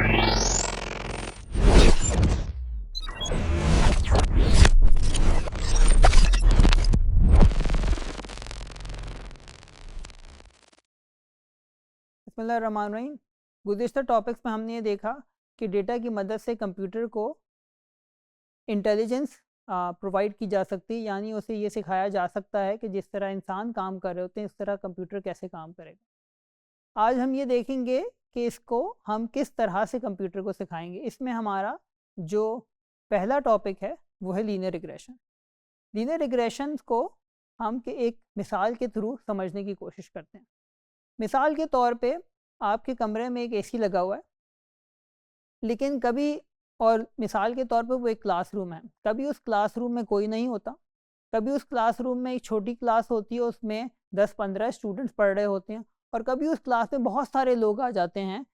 बिस्मिल्लाहिर्रहमानिर्रहीम। गुज़िश्ता टॉपिक्स में हमने ये देखा कि डेटा की मदद से कंप्यूटर को इंटेलिजेंस प्रोवाइड की जा सकती है, यानी उसे ये सिखाया जा सकता है कि जिस तरह इंसान काम कर रहे होते हैं इस तरह कंप्यूटर कैसे काम करेगा। आज हम ये देखेंगे कि इसको हम किस तरह से कंप्यूटर को सिखाएंगे। इसमें हमारा जो पहला टॉपिक है वो है लीनियर रिग्रेशन। लीनियर रिग्रेशन को हम एक मिसाल के थ्रू समझने की कोशिश करते हैं। मिसाल के तौर पे आपके कमरे में एक एसी लगा हुआ है, लेकिन कभी, और मिसाल के तौर पे वो एक क्लासरूम है, कभी उस क्लासरूम में कोई नहीं होता, कभी उस क्लासरूम में एक छोटी क्लास होती है, उसमें 10-15 स्टूडेंट्स पढ़ रहे होते हैं, और कभी उस क्लास में बहुत सारे लोग आ जाते हैं।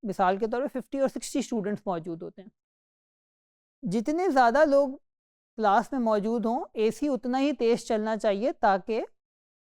मिसाल के तौर पे 50 और 60 स्टूडेंट्स मौजूद होते हैं। जितने ज़्यादा लोग क्लास में मौजूद हों, एसी उतना ही तेज़ चलना चाहिए ताकि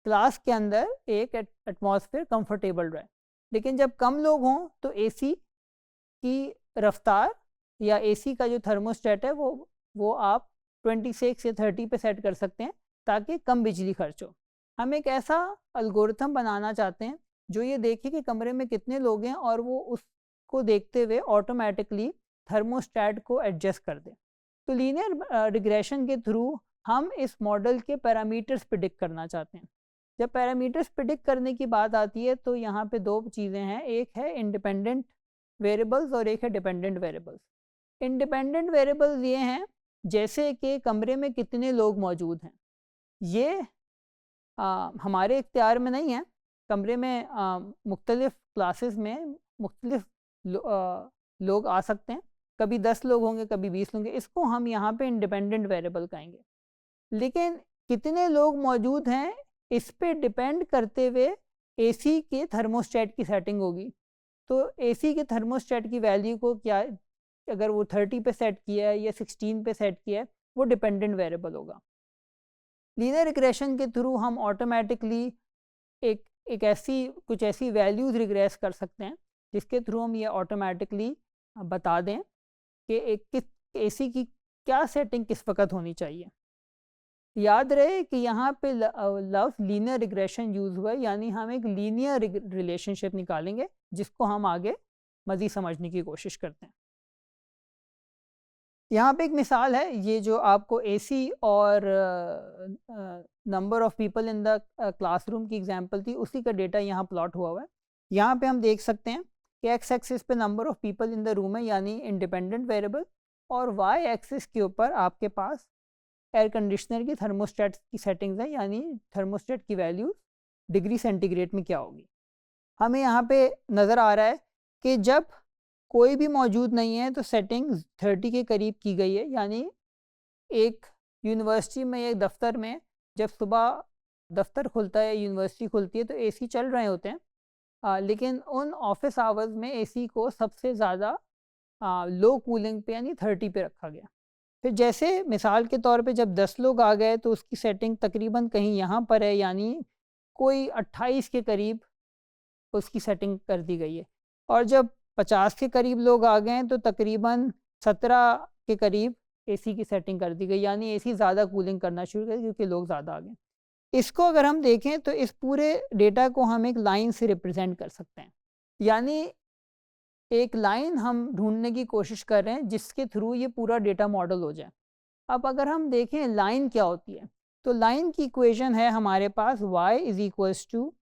क्लास के अंदर एक एटमॉस्फेयर कंफर्टेबल रहे। लेकिन जब कम लोग हों तो एसी की रफ्तार या एसी का जो थर्मोस्टेट है वो आप 26 या 30 पे सेट कर सकते हैं ताकि कम बिजली खर्च हो। हम एक ऐसा एल्गोरिथम बनाना चाहते हैं जो ये देखे कि कमरे में कितने लोग हैं और वो उसको देखते हुए ऑटोमेटिकली थर्मोस्टेट को एडजस्ट कर दे। तो लीनियर रिग्रेशन के थ्रू हम इस मॉडल के पैरामीटर्स प्रेडिक्ट करना चाहते हैं। जब पैरामीटर्स प्रेडिक्ट करने की बात आती है तो यहाँ पे दो चीज़ें हैं, एक है इंडिपेंडेंट वेरिएबल्स और एक है डिपेंडेंट वेरिएबल्स। इंडिपेंडेंट वेरिएबल्स ये हैं जैसे कि कमरे में कितने लोग मौजूद हैं, ये हमारे इख्तियार में नहीं है। कमरे में मुख्तलिफ क्लासेस में मुख्तलिफ लोग आ सकते हैं, कभी 10 लोग होंगे, कभी 20 होंगे, इसको हम यहाँ पे इंडिपेंडेंट वेरिएबल कहेंगे। लेकिन कितने लोग मौजूद हैं इस पे डिपेंड करते हुए एसी के थर्मोस्टेट की सेटिंग होगी। तो एसी के थर्मोस्टेट की वैल्यू को क्या, अगर वो 30 पे सेट किया है या 16 पे सेट किया है, वो डिपेंडेंट वेरिएबल होगा। लीनियर रिग्रेशन के थ्रू हम ऑटोमेटिकली एक कुछ ऐसी वैल्यूज़ रिग्रेस कर सकते हैं जिसके थ्रू हम ये ऑटोमेटिकली बता दें कि एक एसी की क्या सेटिंग किस वक्त होनी चाहिए। याद रहे कि यहाँ पे लफ्ज़ लीनियर रिग्रेशन यूज़ हुआ है, यानी हम एक लीनियर रिलेशनशिप निकालेंगे जिसको हम आगे मज़ीद समझने की कोशिश करते हैं। यहाँ पे एक मिसाल है, ये जो आपको एसी और number of people in the classroom की एग्जांपल थी, उसी का डेटा यहाँ प्लॉट हुआ है। यहाँ पे हम देख सकते हैं कि एक्स एक्सिस पे number of people in the room है, यानी इंडिपेंडेंट वेरिएबल, और वाई एक्सिस के ऊपर आपके पास एयर कंडीशनर की थर्मोस्टेट की सेटिंग्स है, यानी थर्मोस्टेट की वैल्यू डिग्री सेंटीग्रेड में क्या होगी। हमें यहाँ पे नज़र आ रहा है कि जब कोई भी मौजूद नहीं है तो सेटिंग 30 के करीब की गई है, यानी एक यूनिवर्सिटी में, एक दफ्तर में जब सुबह दफ्तर खुलता है, यूनिवर्सिटी खुलती है, तो एसी चल रहे होते हैं, लेकिन उन ऑफिस आवर्स में एसी को सबसे ज़्यादा लो कूलिंग पे यानी 30 पे रखा गया। फिर जैसे मिसाल के तौर पे जब 10 लोग आ गए तो उसकी सेटिंग तकरीबन कहीं यहाँ पर है, यानी कोई 28 के करीब उसकी सेटिंग कर दी गई है। और जब 50 के करीब लोग आ गए तो तकरीबन 17 के करीब एसी की सेटिंग कर दी गई, यानी एसी ज़्यादा कूलिंग करना शुरू कर क्योंकि लोग ज़्यादा आ गए। इसको अगर हम देखें तो इस पूरे डेटा को हम एक लाइन से रिप्रेजेंट कर सकते हैं, यानी एक लाइन हम ढूंढने की कोशिश कर रहे हैं जिसके थ्रू ये पूरा डेटा मॉडल हो जाए। अब अगर हम देखें लाइन क्या होती है, तो लाइन की इक्वेशन है हमारे पास y is equals to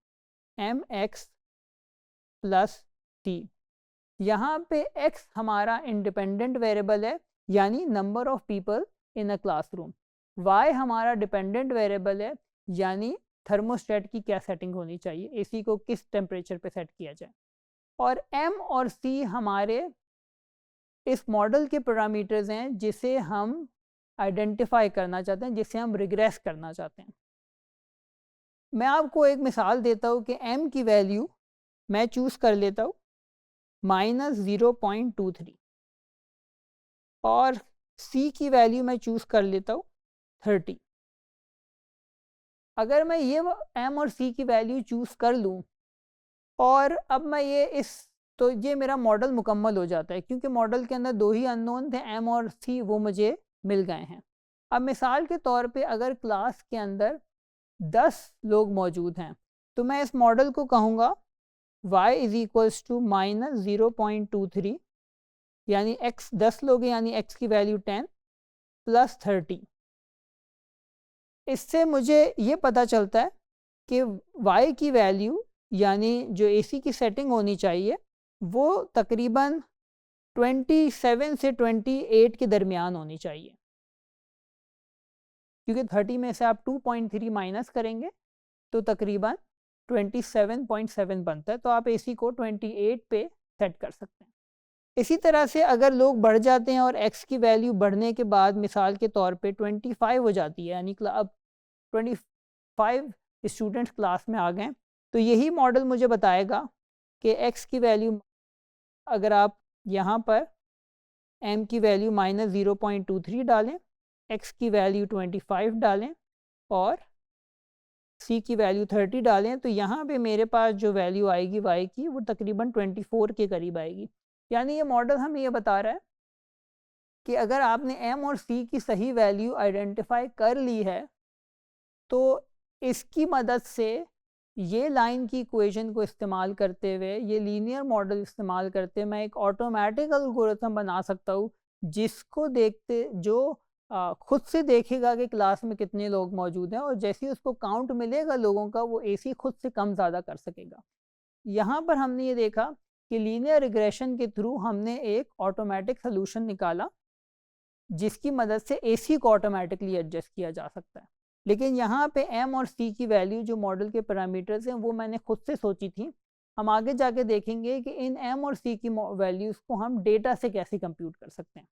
mx plus t। यहाँ पे x हमारा इंडिपेंडेंट वेरिएबल है, यानी number of people in a classroom. y हमारा डिपेंडेंट वेरिएबल है, यानी थर्मोस्टेट की क्या सेटिंग होनी चाहिए, एसी को किस टेम्परेचर पे सेट किया जाए। और m और c हमारे इस मॉडल के पैरामीटर्स हैं जिसे हम आइडेंटिफाई करना चाहते हैं, जिसे हम रिग्रेस करना चाहते हैं। मैं आपको एक मिसाल देता हूँ कि m की वैल्यू मैं चूज़ कर लेता हूँ -0.23 और c की वैल्यू मैं चूज़ कर लेता हूँ 30। अगर मैं ये m और c की वैल्यू चूज़ कर लूँ और अब मैं ये इस तो ये मेरा मॉडल मुकम्मल हो जाता है, क्योंकि मॉडल के अंदर 2 ही अननोन थे, एम और सी, वो मुझे मिल गए हैं। अब मिसाल के तौर पे अगर क्लास के अंदर 10 लोग मौजूद हैं, तो मैं इस मॉडल को कहूँगा y इज इक्वल्स टू -0.23, यानी x 10 लोग हैं, यानी x की वैल्यू 10 प्लस 30। इससे मुझे ये पता चलता है कि y की वैल्यू, यानी जो AC की सेटिंग होनी चाहिए, वो तकरीबन 27 से 28 के दरमियान होनी चाहिए, क्योंकि 30 में से आप 2.3 माइनस करेंगे तो तकरीबन 27.7 बनता है। तो आप AC को 28 पे सेट कर सकते हैं। इसी तरह से अगर लोग बढ़ जाते हैं और x की वैल्यू बढ़ने के बाद मिसाल के तौर पे 25 हो जाती है, यानी अब 25 स्टूडेंट्स क्लास में आ गए, तो यही मॉडल मुझे बताएगा कि x की वैल्यू, अगर आप यहाँ पर m की वैल्यू -0.23 डालें, x की वैल्यू 25 डालें और c की वैल्यू 30 डालें, तो यहाँ पे मेरे पास जो वैल्यू आएगी y की, वो तकरीबन 24 के करीब आएगी। यानी ये मॉडल हमें ये बता रहा है कि अगर आपने m और c की सही वैल्यू आइडेंटिफाई कर ली है, तो इसकी मदद से ये लाइन की इक्वेशन को इस्तेमाल करते हुए, ये लीनियर मॉडल इस्तेमाल करते हुए मैं एक ऑटोमेटिक एल्गोरिथम बना सकता हूँ, जिसको देखते जो खुद से देखेगा कि क्लास में कितने लोग मौजूद हैं, और जैसे ही उसको काउंट मिलेगा लोगों का, वो AC खुद से कम ज़्यादा कर सकेगा। यहाँ पर हमने ये देखा कि लीनियर रिग्रेशन के थ्रू हमने एक ऑटोमेटिक सोल्यूशन निकाला, जिसकी मदद से AC को ऑटोमेटिकली एडजस्ट किया जा सकता है। लेकिन यहाँ पे m और c की वैल्यू जो मॉडल के पैरामीटर्स हैं, वो मैंने खुद से सोची थी। हम आगे जाके देखेंगे कि इन m और c की वैल्यूज़ को हम डेटा से कैसे कंप्यूट कर सकते हैं।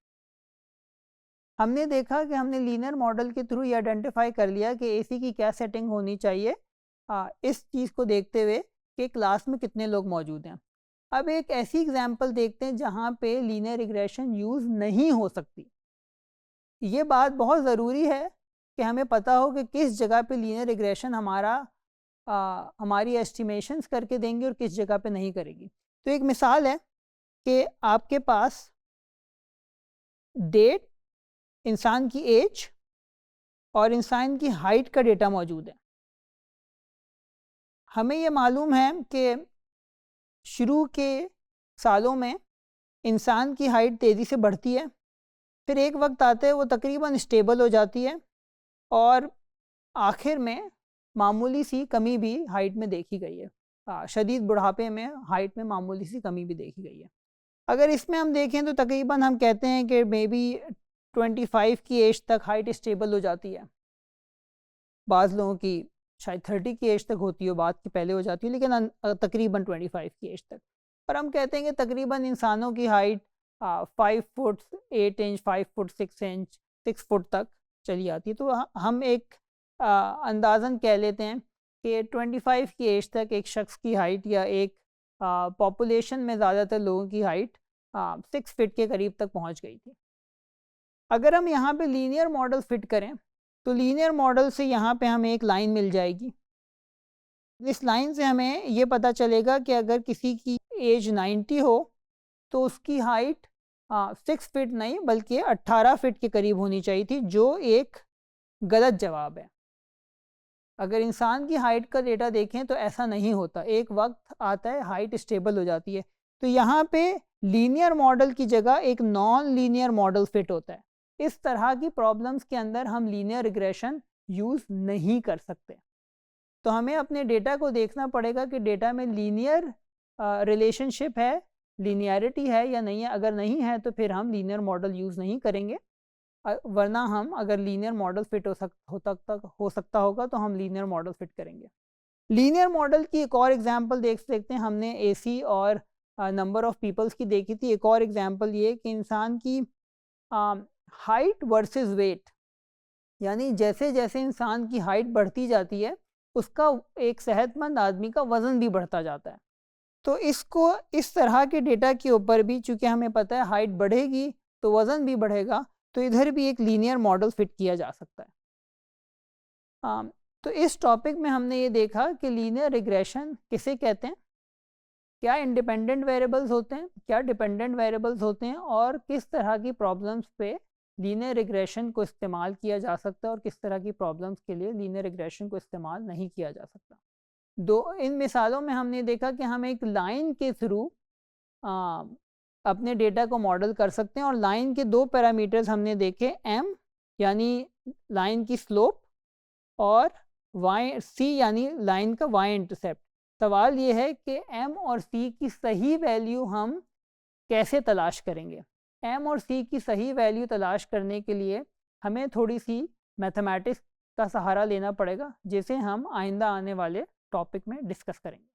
हमने देखा कि हमने लीनियर मॉडल के थ्रू ये आइडेंटिफाई कर लिया कि AC की क्या सेटिंग होनी चाहिए, इस चीज़ को देखते हुए कि क्लास में कितने लोग मौजूद हैं। अब एक ऐसी एग्जांपल देखते हैं जहाँ पे लीनियर रिग्रेशन यूज़ नहीं हो सकती। ये बात बहुत ज़रूरी है कि हमें पता हो कि किस जगह पे लीनियर रिग्रेशन हमारी एस्टिमेशंस करके देंगे और किस जगह पे नहीं करेगी। तो एक मिसाल है कि आपके पास डेट, इंसान की एज और इंसान की हाइट का डेटा मौजूद है। हमें ये मालूम है कि शुरू के सालों में इंसान की हाइट तेज़ी से बढ़ती है, फिर एक वक्त आता है वो तकरीबन स्टेबल हो जाती है, और आखिर में मामूली सी कमी भी हाइट में देखी गई है। शदीद बुढ़ापे में हाइट में मामूली सी कमी भी देखी गई है। अगर इसमें हम देखें तो तकरीबन हम कहते हैं कि मे बी 25 की एज तक हाइट स्टेबल हो जाती है। बाज़ लोगों की शायद 30 की एज तक होती हो, बाद की पहले हो जाती है, लेकिन तकरीबन 25 की एज तक। पर हम कहते हैं कि तकरीबन इंसानों की height 5 foot 8 inch, 5 foot 6 inch, 6 foot तक चली आती है। तो हम एक अंदाज़न कह लेते हैं कि 25 की एज तक एक शख्स की हाइट, या एक पॉपुलेशन में ज़्यादातर लोगों की हाइट 6 फीट के करीब तक पहुंच गई थी। अगर हम यहाँ पे लीनियर मॉडल फिट करें, तो लीनियर मॉडल से यहाँ पे हमें एक लाइन मिल जाएगी। इस लाइन से हमें ये पता चलेगा कि अगर किसी की एज 90 हो, तो उसकी हाइट 6 फीट नहीं बल्कि 18 फीट के करीब होनी चाहिए थी, जो एक गलत जवाब है। अगर इंसान की हाइट का डेटा देखें तो ऐसा नहीं होता, एक वक्त आता है हाइट स्टेबल हो जाती है। तो यहाँ पे लीनियर मॉडल की जगह एक नॉन लीनियर मॉडल फिट होता है। इस तरह की प्रॉब्लम्स के अंदर हम लीनियर रिग्रेशन यूज़ नहीं कर सकते। तो हमें अपने डेटा को देखना पड़ेगा कि डेटा में लीनियर रिलेशनशिप है, लीनियरिटी है या नहीं है। अगर नहीं है तो फिर हम लीनियर मॉडल यूज़ नहीं करेंगे, वरना हम अगर लीनियर मॉडल फिट हो सकता होगा तो हम लीनियर मॉडल फिट करेंगे। लीनियर मॉडल की एक और एग्जांपल देख सकते हैं। हमने AC और नंबर ऑफ़ पीपल्स की देखी थी। एक और एग्जांपल ये कि इंसान की हाइट वर्सेस वेट, यानी जैसे जैसे इंसान की हाइट बढ़ती जाती है, उसका एक सेहतमंद आदमी का वज़न भी बढ़ता जाता है। तो इसको इस तरह के डेटा के ऊपर भी, चूँकि हमें पता है हाइट बढ़ेगी तो वज़न भी बढ़ेगा, तो इधर भी एक लीनियर मॉडल फिट किया जा सकता है। तो इस टॉपिक में हमने ये देखा कि लीनियर रिग्रेशन किसे कहते हैं, क्या इंडिपेंडेंट वेरिएबल्स होते हैं, क्या डिपेंडेंट वेरिएबल्स होते हैं, और किस तरह की प्रॉब्लम्स पे लीनियर रिग्रेशन को इस्तेमाल किया जा सकता है और किस तरह की प्रॉब्लम्स के लिए लीनियर रिग्रेशन को इस्तेमाल नहीं किया जा सकता। इन मिसालों में हमने देखा कि हम एक लाइन के थ्रू अपने डेटा को मॉडल कर सकते हैं, और लाइन के दो पैरामीटर्स हमने देखे, m यानी लाइन की स्लोप और c यानी लाइन का y इंटरसेप्ट। सवाल ये है कि m और c की सही वैल्यू हम कैसे तलाश करेंगे। m और c की सही वैल्यू तलाश करने के लिए हमें थोड़ी सी मैथमेटिक्स का सहारा लेना पड़ेगा, जिसे हम आइंदा आने वाले टॉपिक में डिस्कस करेंगे।